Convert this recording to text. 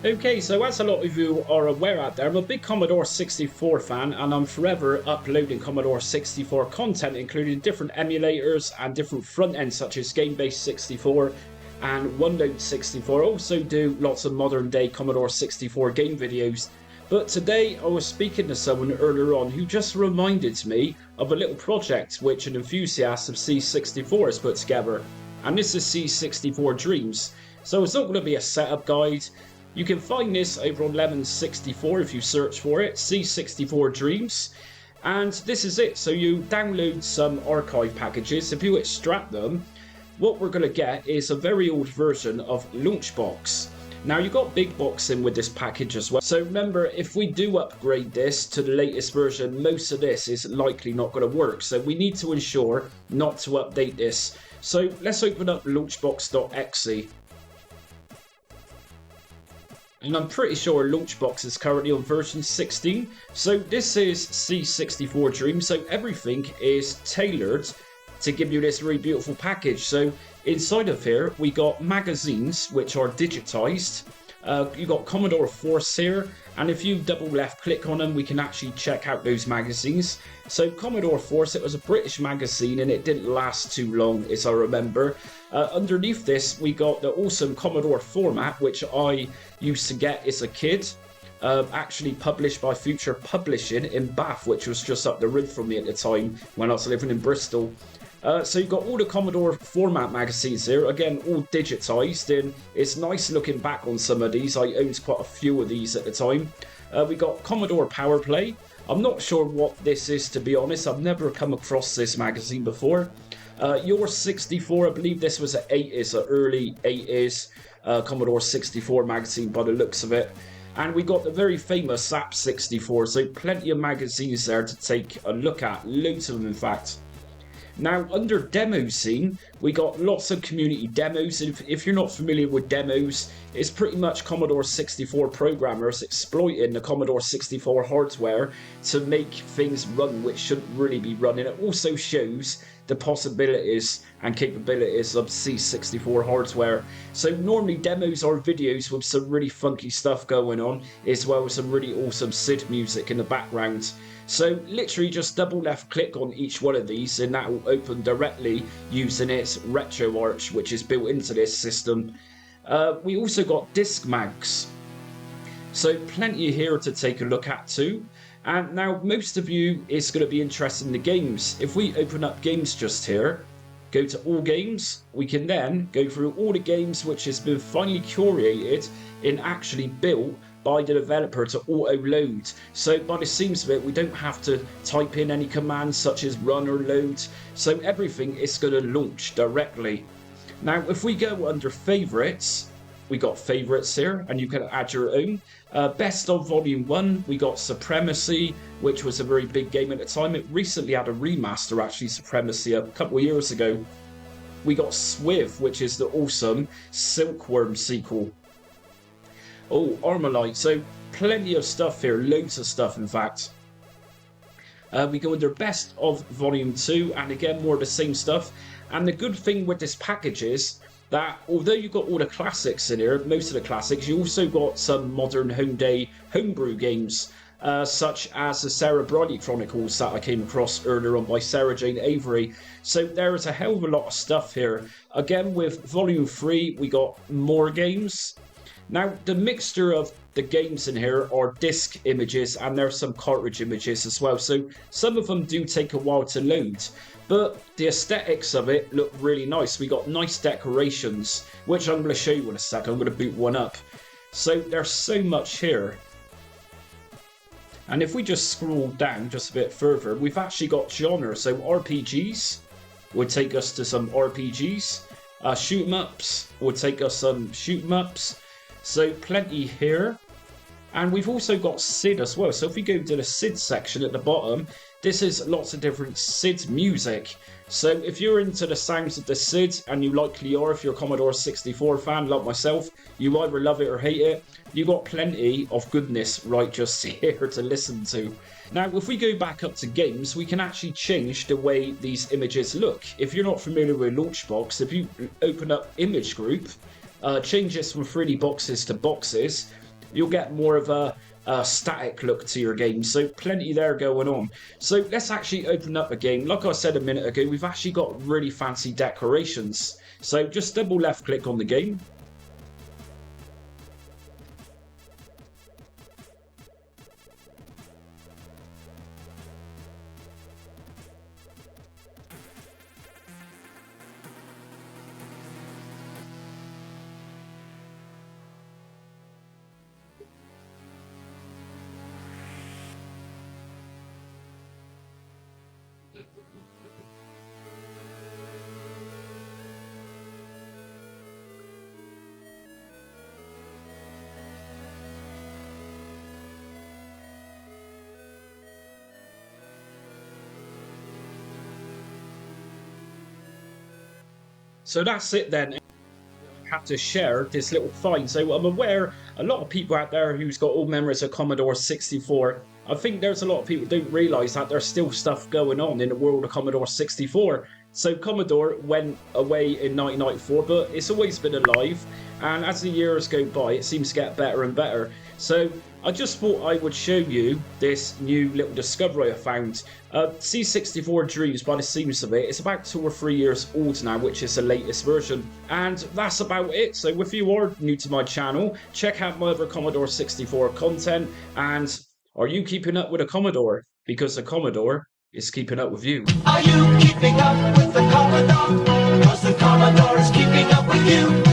Okay, so as a lot of you are aware out there, I'm a big Commodore 64 fan, and I'm forever uploading Commodore 64 content, including different emulators and different front ends such as Game-Based 64 and OneNote 64. I also do lots of modern day Commodore 64 game videos. But today I was speaking to someone earlier on who just reminded me of a little project which an enthusiast of C64 has put together. And this is C64 Dreams. So it's not going to be a setup guide. You can find this over on Lemon 64 if you search for it, C64 Dreams. And this is it. So you download some archive packages. If you extract them, what we're going to get is a very old version of Launchbox. Now you got Big Box in with this package as well. So remember, if we do upgrade this to the latest version, most of this is likely not going to work. So we need to ensure not to update this. So let's open up launchbox.exe. And I'm pretty sure Launchbox is currently on version 16. So this is C64 Dreams. So everything is tailored to give you this really beautiful package. So inside of here, we got magazines, which are digitized. You got Commodore Force here. And if you double left click on them, we can actually check out those magazines. So Commodore Force, it was a British magazine and it didn't last too long, as I remember. Underneath this, we got the awesome Commodore format, which I used to get as a kid. Actually published by Future Publishing in Bath, which was just up the road from me at the time when I was living in Bristol. So you've got all the Commodore format magazines here, again all digitized, and it's nice looking back on some of these. I owned quite a few of these at the time. We got Commodore Power Play. I'm not sure what this is, to be honest. I've never come across this magazine before. Your 64, I believe this was an 80s, an early 80s Commodore 64 magazine by the looks of it. And we got the very famous SAP 64, so plenty of magazines there to take a look at, loads of them in fact. Now, under demo scene, we got lots of community demos. If you're not familiar with demos, it's pretty much Commodore 64 programmers exploiting the Commodore 64 hardware to make things run which shouldn't really be running. It also shows the possibilities and capabilities of C64 hardware. So normally demos are videos with some really funky stuff going on, as well as some really awesome SID music in the background. So literally just double left click on each one of these and that will open directly using its RetroArch, which is built into this system. We also got disc mags. So plenty here to take a look at too. And now most of you is going to be interested in the games. If we open up games just here, go to all games, we can then go through all the games which has been finally curated and actually built by the developer to auto-load. So by the seams of it, we don't have to type in any commands such as run or load. So everything is going to launch directly. Now, if we go under favorites, we got favorites here, and you can add your own. Best of Volume 1, we got Supremacy, which was a very big game at the time. It recently had a remaster, actually, Supremacy, a couple of years ago. We got Swiv, which is the awesome Silkworm sequel. Oh, Armalite, so plenty of stuff here, loads of stuff in fact. We go under Best of Volume 2, and again, more of the same stuff. And the good thing with this package is that although you've got all the classics in here, most of the classics, you also got some modern homebrew games, such as the Sarah Briley Chronicles that I came across earlier on by Sarah Jane Avery. So there is a hell of a lot of stuff here. Again, with Volume 3, we got more games. Now, the mixture of the games in here are disc images and there's some cartridge images as well. So some of them do take a while to load, but the aesthetics of it look really nice. We got nice decorations, which I'm going to show you in a sec. I'm going to boot one up. So there's so much here. And if we just scroll down just a bit further, we've actually got genre. So RPGs would take us to some RPGs. Shoot 'em ups would take us some shoot 'em ups. So plenty here. And we've also got SID as well. So if we go to the SID section at the bottom, this is lots of different SID music. So if you're into the sounds of the SID, and you likely are if you're a Commodore 64 fan like myself, you either love it or hate it. You've got plenty of goodness right just here to listen to. Now, if we go back up to games, we can actually change the way these images look. If you're not familiar with Launchbox, if you open up Image Group, change this from 3D boxes to boxes, you'll get more of a static look to your game. So plenty there going on. So let's actually open up a game. Like I said a minute ago, we've actually got really fancy decorations. So just double left click on the game. So that's it then. Have to share this little find. So I'm aware a lot of people out there who's got old memories of Commodore 64. I think there's a lot of people who don't realise that there's still stuff going on in the world of Commodore 64. So Commodore went away in 1994, but it's always been alive. And as the years go by, it seems to get better and better. So I just thought I would show you this new little discovery I found. C64 Dreams, by the seams of it, it's about 2 or 3 years old now, which is the latest version. And that's about it. So if you are new to my channel, check out my other Commodore 64 content. And are you keeping up with a Commodore? Because the Commodore is keeping up with you. Are you keeping up with the Commodore? Because the Commodore is keeping up with you.